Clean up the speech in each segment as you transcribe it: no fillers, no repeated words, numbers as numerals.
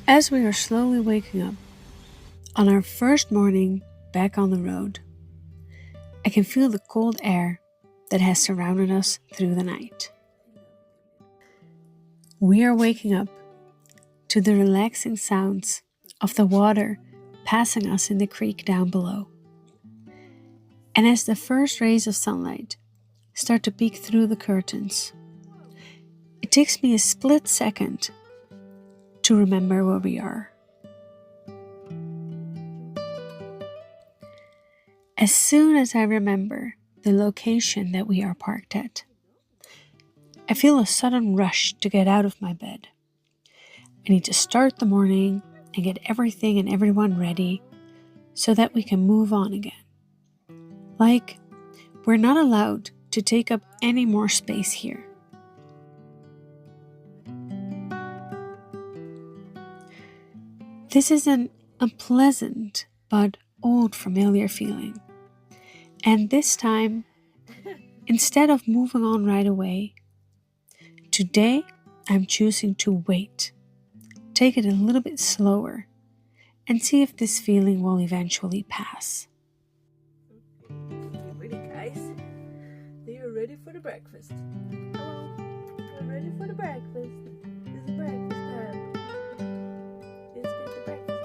As we are slowly waking up on our first morning back on the road, I can feel the cold air that has surrounded us through the night. We are waking up to the relaxing sounds of the water passing us in the creek down below. And as the first rays of sunlight start to peek through the curtains, it takes me a split second to remember where we are. As soon as I remember the location that we are parked at, I feel a sudden rush to get out of my bed. I need to start the morning and get everything and everyone ready so that we can move on again. Like, we're not allowed to take up any more space here. This is an unpleasant but old familiar feeling. And this time, instead of moving on right away, today I'm choosing to wait, take it a little bit slower, and see if this feeling will eventually pass. Ready, guys? Are you ready for the breakfast? Hello, we're ready for the breakfast. It's breakfast time. Let's get the breakfast.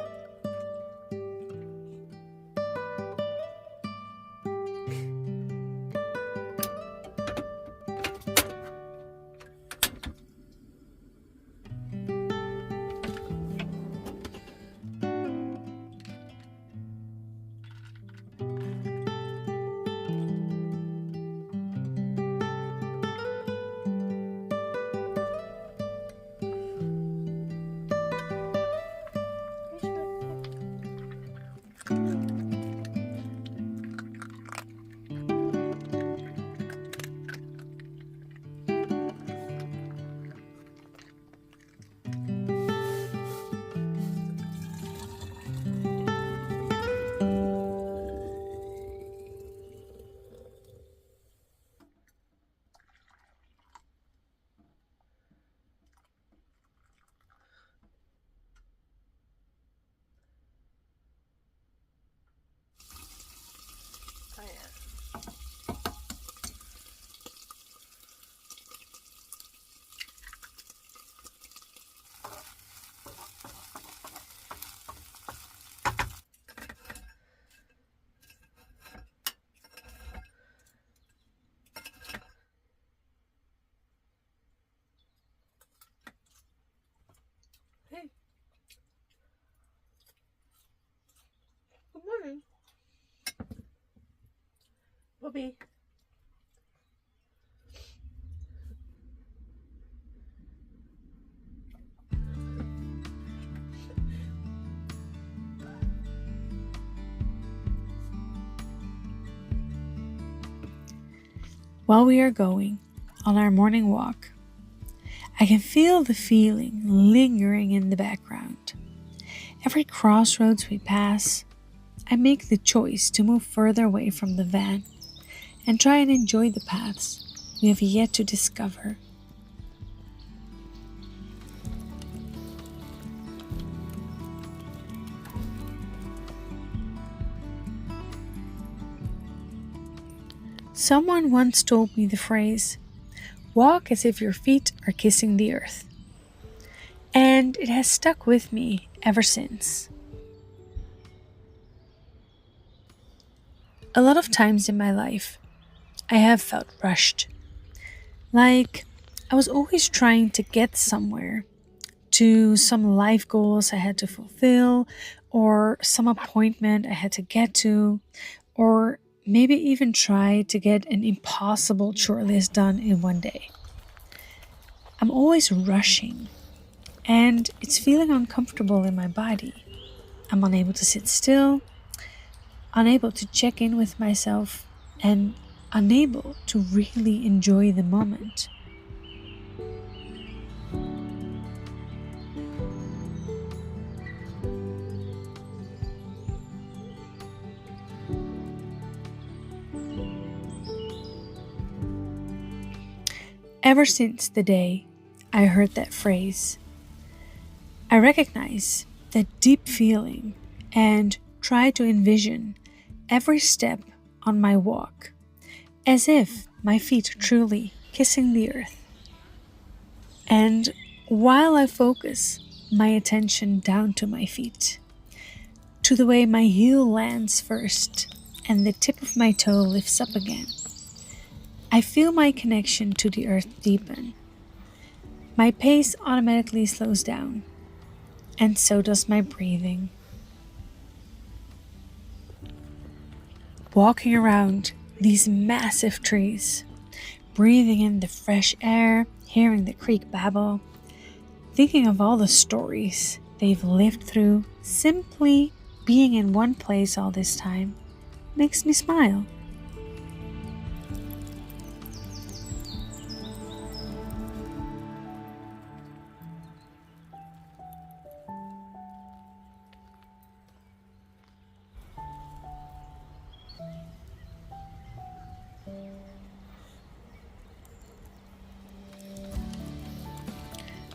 Oh, yeah. Hey. Good morning. Bobby. While we are going on our morning walk, I can feel the feeling lingering in the background. Every crossroads we pass, I make the choice to move further away from the van and try and enjoy the paths we have yet to discover. Someone once told me the phrase, "Walk as if your feet are kissing the earth." And it has stuck with me ever since. A lot of times in my life, I have felt rushed. Like I was always trying to get somewhere, to some life goals I had to fulfill, or some appointment I had to get to, or maybe even try to get an impossible chore list done in one day. I'm always rushing, and it's feeling uncomfortable in my body. I'm unable to sit still, unable to check in with myself, and unable to really enjoy the moment. Ever since the day I heard that phrase, I recognize that deep feeling and try to envision every step on my walk as if my feet are truly kissing the earth. And while I focus my attention down to my feet, to the way my heel lands first and the tip of my toe lifts up again, I feel my connection to the earth deepen. My pace automatically slows down, and so does my breathing. Walking around these massive trees, breathing in the fresh air, hearing the creek babble, thinking of all the stories they've lived through, simply being in one place all this time makes me smile.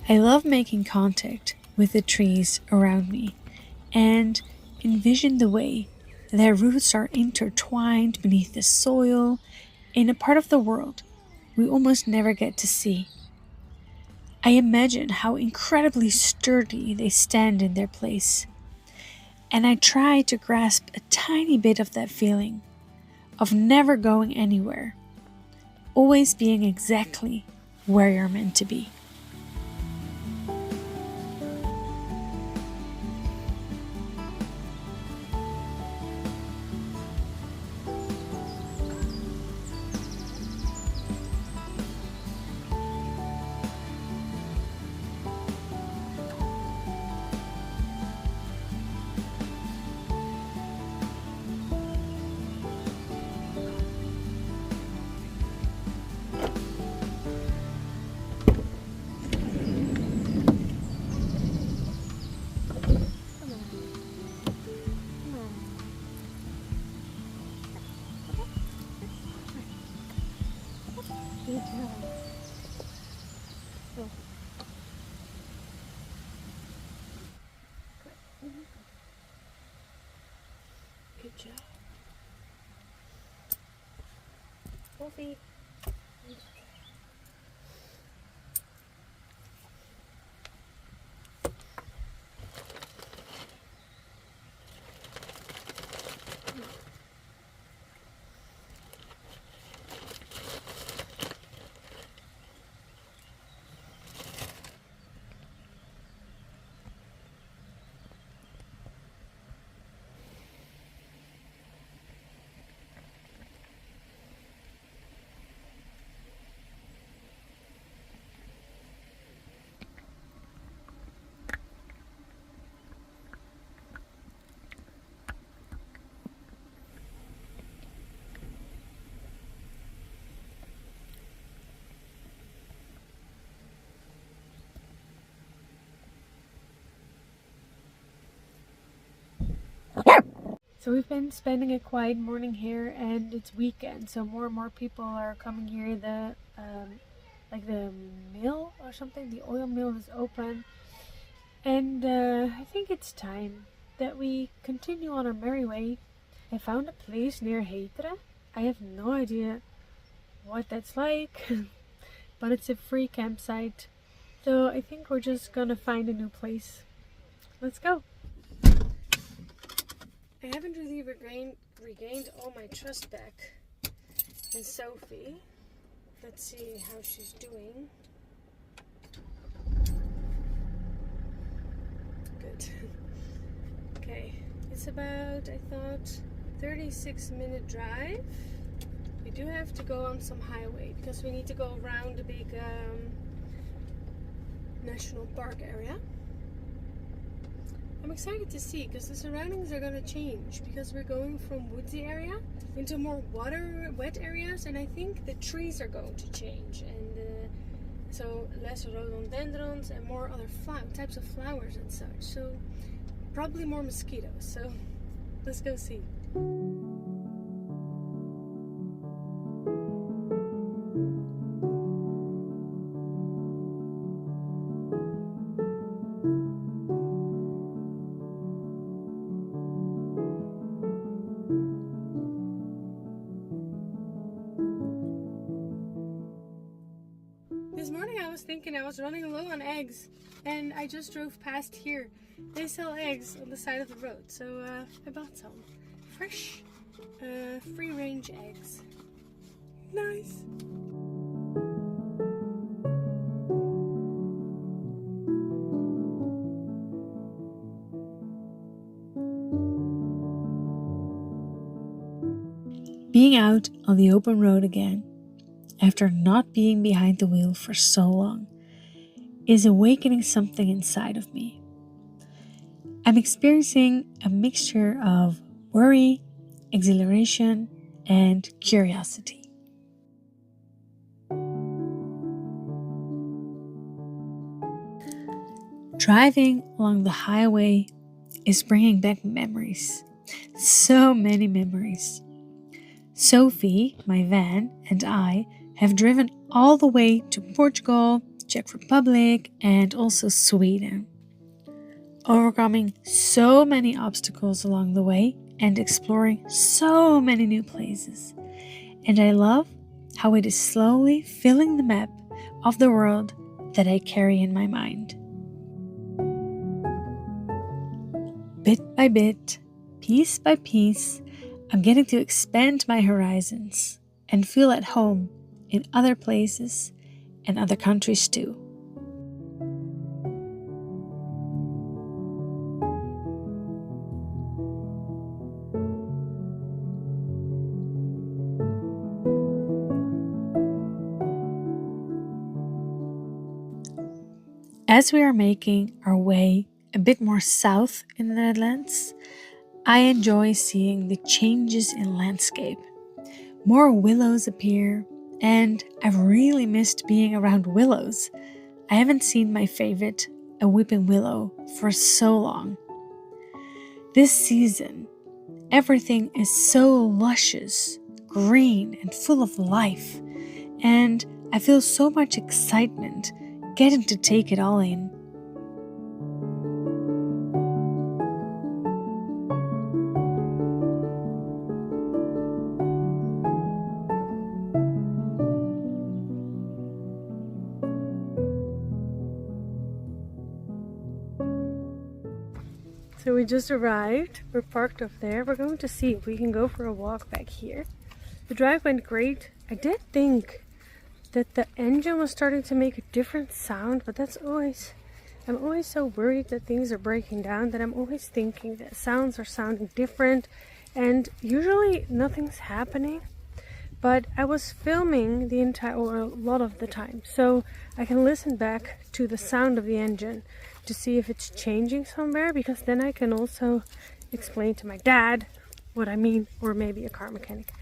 I love making contact with the trees around me and envision the way their roots are intertwined beneath the soil in a part of the world we almost never get to see. I imagine how incredibly sturdy they stand in their place, and I try to grasp a tiny bit of that feeling of never going anywhere, always being exactly where you're meant to be. Good job. Oh. Good job. Wolfie. So we've been spending a quiet morning here, and it's weekend, so more and more people are coming here. The mill or something, the oil mill is open, and I think it's time that we continue on our merry way. I found a place near Hetere. I have no idea what that's like, but it's a free campsite. So I think we're just gonna find a new place. Let's go. I haven't really regained all my trust back in Sophie. Let's see how she's doing. Good. Okay, it's about, I thought, 36-minute drive. We do have to go on some highway because we need to go around the big national park area. I'm excited to see because the surroundings are going to change because we're going from woodsy area into more wet areas, and I think the trees are going to change, and so less rhododendrons and more other types of flowers and such. So probably more mosquitoes. So let's go see. This morning I was thinking I was running low on eggs, and I just drove past here. They sell eggs on the side of the road, so I bought some fresh, free-range eggs. Nice. Being out on the open road again, after not being behind the wheel for so long, is awakening something inside of me. I'm experiencing a mixture of worry, exhilaration, and curiosity. Driving along the highway is bringing back memories. So many memories. Sophie, my van, and I have driven all the way to Portugal, Czech Republic, and also Sweden, overcoming so many obstacles along the way and exploring so many new places. And I love how it is slowly filling the map of the world that I carry in my mind. Bit by bit, piece by piece, I'm getting to expand my horizons and feel at home in other places and other countries too. As we are making our way a bit more south in the Netherlands, I enjoy seeing the changes in landscape. More willows appear, and I've really missed being around willows. I haven't seen my favorite, a weeping willow, for so long. This season, everything is so luscious, green, and full of life, and I feel so much excitement getting to take it all in. So we just arrived. We're parked up there. We're going to see if we can go for a walk back here. The drive went great. I did think that the engine was starting to make a different sound, but I'm always so worried that things are breaking down that I'm always thinking that sounds are sounding different, and usually nothing's happening. But I was filming a lot of the time, so I can listen back to the sound of the engine to see if it's changing somewhere, because then I can also explain to my dad what I mean, or maybe a car mechanic.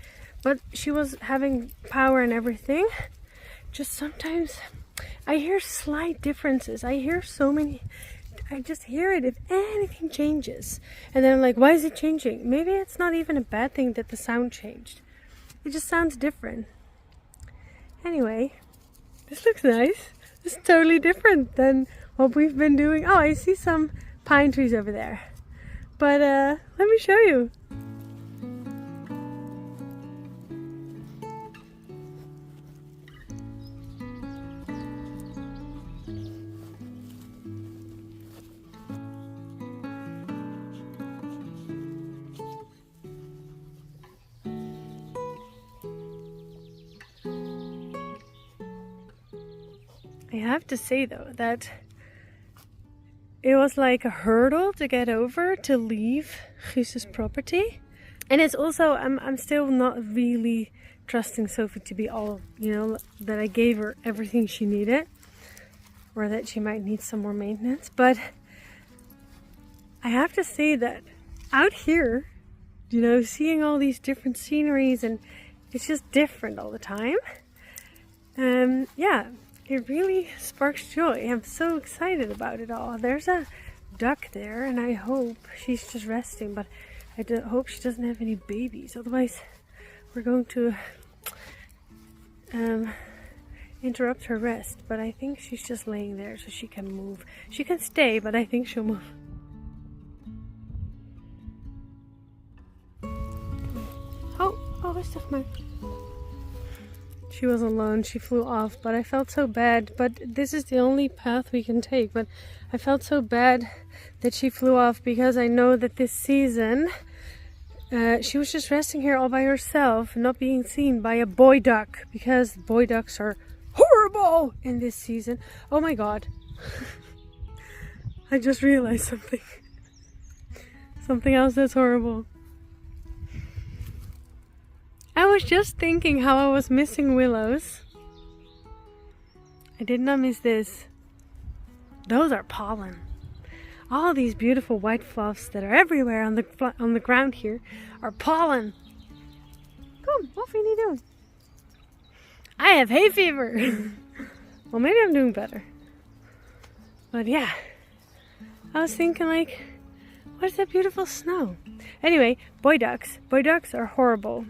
But she was having power and everything. Just sometimes I hear slight differences. I just hear it if anything changes. And then I'm like, why is it changing? Maybe it's not even a bad thing that the sound changed. It just sounds different. Anyway, this looks nice. It's totally different than what we've been doing. Oh, I see some pine trees over there. But let me show you. I have to say though that it was like a hurdle to get over to leave Guus's property. And it's also, I'm still not really trusting Sophie to be all, that I gave her everything she needed, or that she might need some more maintenance. But I have to say that out here, seeing all these different sceneries, and it's just different all the time. Yeah, it really sparks joy. I'm so excited about it all. There's a duck there, and I hope she's just resting, but I hope she doesn't have any babies. Otherwise, we're going to interrupt her rest. But I think she's just laying there so she can move. She can stay, but I think she'll move. Oh, rustig maar. She was alone. She flew off, but I felt so bad. But this is the only path we can take. But I felt so bad that she flew off because I know that this season she was just resting here all by herself, not being seen by a boy duck, because boy ducks are horrible in this season. Oh my god. I just realized something. Something else that's horrible. I was just thinking how I was missing willows. I did not miss this. Those are pollen. All these beautiful white fluffs that are everywhere on the ground here are pollen. Come, what are you doing? I have hay fever. Well, maybe I'm doing better. But yeah, I was thinking like, what's that beautiful snow? Anyway, boy ducks. Boy ducks are horrible.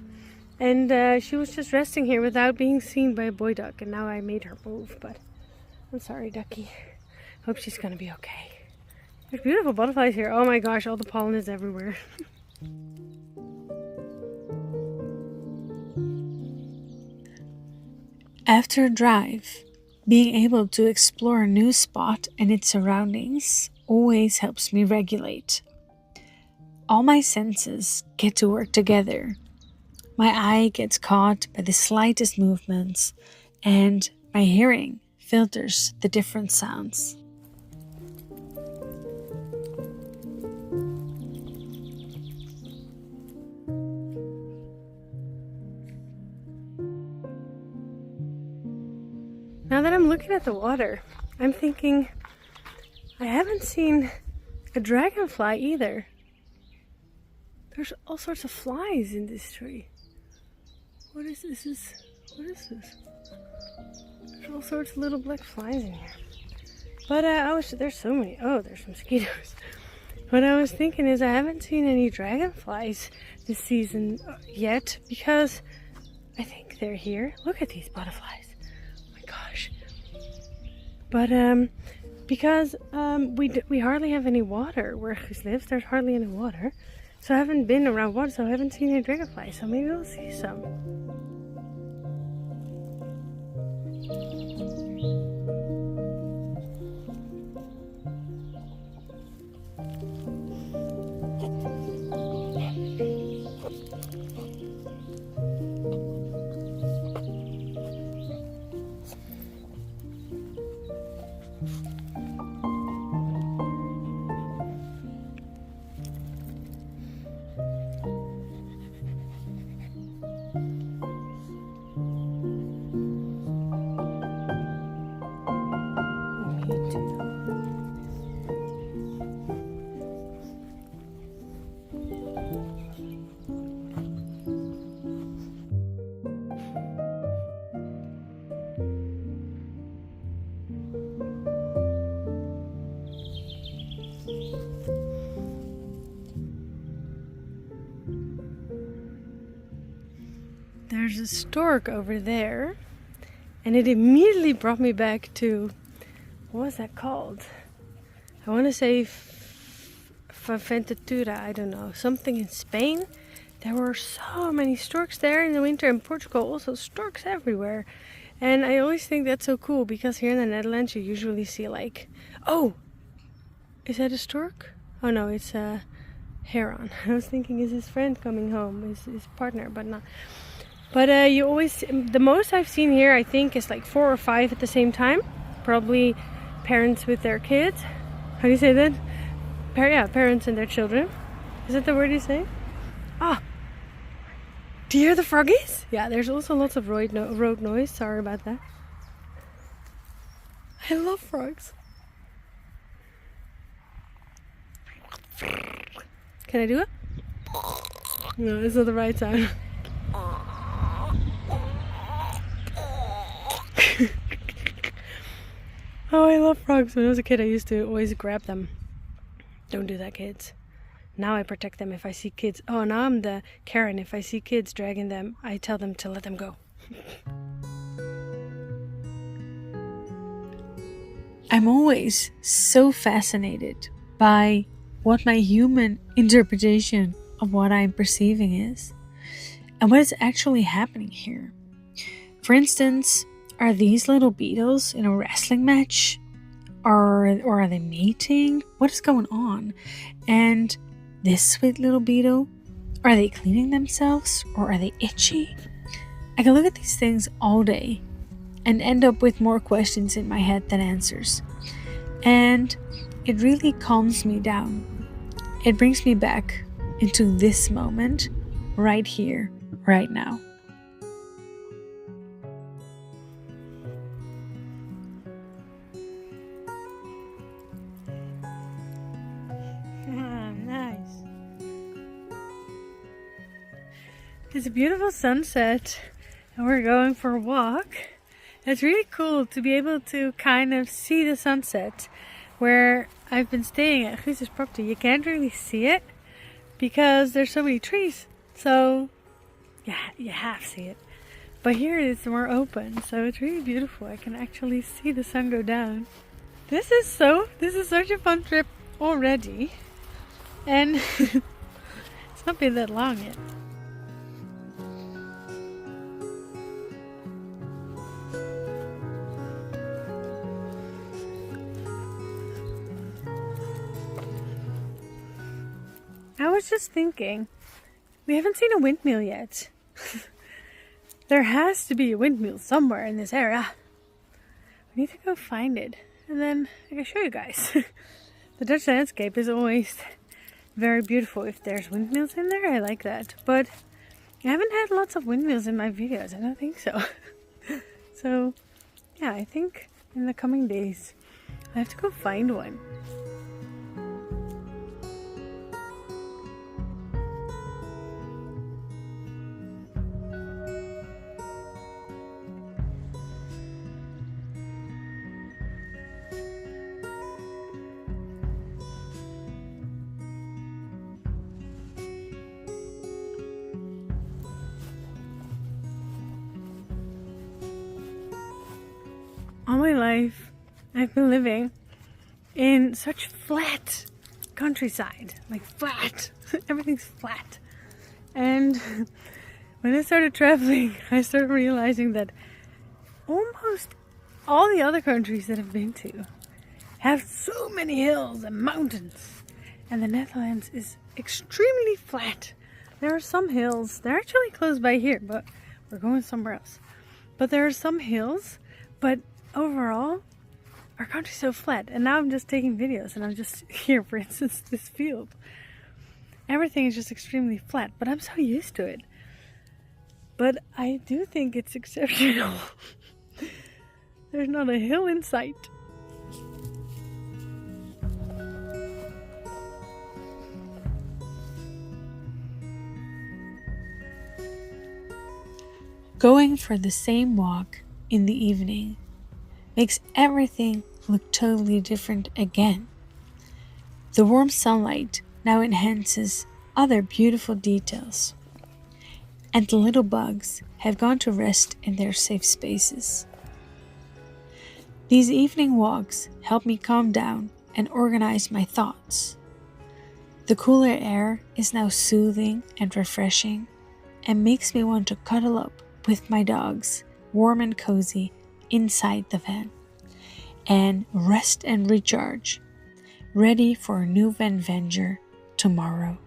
And she was just resting here without being seen by a boy duck. And now I made her move, but I'm sorry, ducky. Hope she's gonna be okay. There's beautiful butterflies here. Oh my gosh, all the pollen is everywhere. After a drive, being able to explore a new spot and its surroundings always helps me regulate. All my senses get to work together. My eye gets caught by the slightest movements, and my hearing filters the different sounds. Now that I'm looking at the water, I'm thinking I haven't seen a dragonfly either. There's all sorts of flies in this tree. What is this? What is this? There's all sorts of little black flies in here. But there's so many. Oh, there's mosquitoes. What I was thinking is I haven't seen any dragonflies this season yet because I think they're here. Look at these butterflies. Oh my gosh. But because we hardly have any water where Guus lives. There's hardly any water. So I haven't been around water, so I haven't seen any dragonflies. So maybe we'll see some. There's a stork over there, and it immediately brought me back to, what was that called? I want to say Fuerteventura, I don't know, something in Spain. There were so many storks there in the winter. In Portugal also, storks everywhere. And I always think that's so cool because here in the Netherlands you usually see like, oh, is that a stork? Oh no, it's a heron. I was thinking, is his friend coming home, his partner, but not. But you always, the most I've seen here I think is like 4 or 5 at the same time. Probably parents with their kids. How do you say that? Parents and their children. Is that the word you say? Ah, do you hear the froggies? Yeah, there's also lots of road noise. Sorry about that. I love frogs. Can I do it? No, it's not the right sound. Oh, I love frogs. When I was a kid, I used to always grab them. Don't do that, kids. Now I protect them if I see kids. Oh, now I'm the Karen. If I see kids dragging them, I tell them to let them go. I'm always so fascinated by what my human interpretation of what I'm perceiving is and what is actually happening here. For instance, are these little beetles in a wrestling match? Or are they mating? What is going on? And this sweet little beetle, are they cleaning themselves or are they itchy? I can look at these things all day and end up with more questions in my head than answers. And it really calms me down. It brings me back into this moment, right here, right now. Nice. It's a beautiful sunset, and we're going for a walk. It's really cool to be able to kind of see the sunset. Where I've been staying at Guus's property, you can't really see it because there's so many trees. So, yeah, you half see it. But here it's more open, so it's really beautiful. I can actually see the sun go down. This is such a fun trip already. And it's not been that long yet. I was just thinking, we haven't seen a windmill yet. There has to be a windmill somewhere in this area. We need to go find it, and then I can show you guys. The Dutch landscape is always very beautiful if there's windmills in there. I like that, but I haven't had lots of windmills in my videos. I don't think so. So, yeah, I think in the coming days I have to go find one. All my life, I've been living in such flat countryside, like flat. Everything's flat. And when I started traveling, I started realizing that almost all the other countries that I've been to have so many hills and mountains. And the Netherlands is extremely flat. There are some hills, they're actually close by here, but we're going somewhere else. But there are some hills, but overall, our country's so flat. And now I'm just taking videos and I'm just here, for instance, this field. Everything is just extremely flat, but I'm so used to it. But I do think it's exceptional. There's not a hill in sight. Going for the same walk in the evening makes everything look totally different again. The warm sunlight now enhances other beautiful details, and the little bugs have gone to rest in their safe spaces. These evening walks help me calm down and organize my thoughts. The cooler air is now soothing and refreshing and makes me want to cuddle up with my dogs, warm and cozy, inside the van, and rest and recharge, ready for a new Newvanventure tomorrow.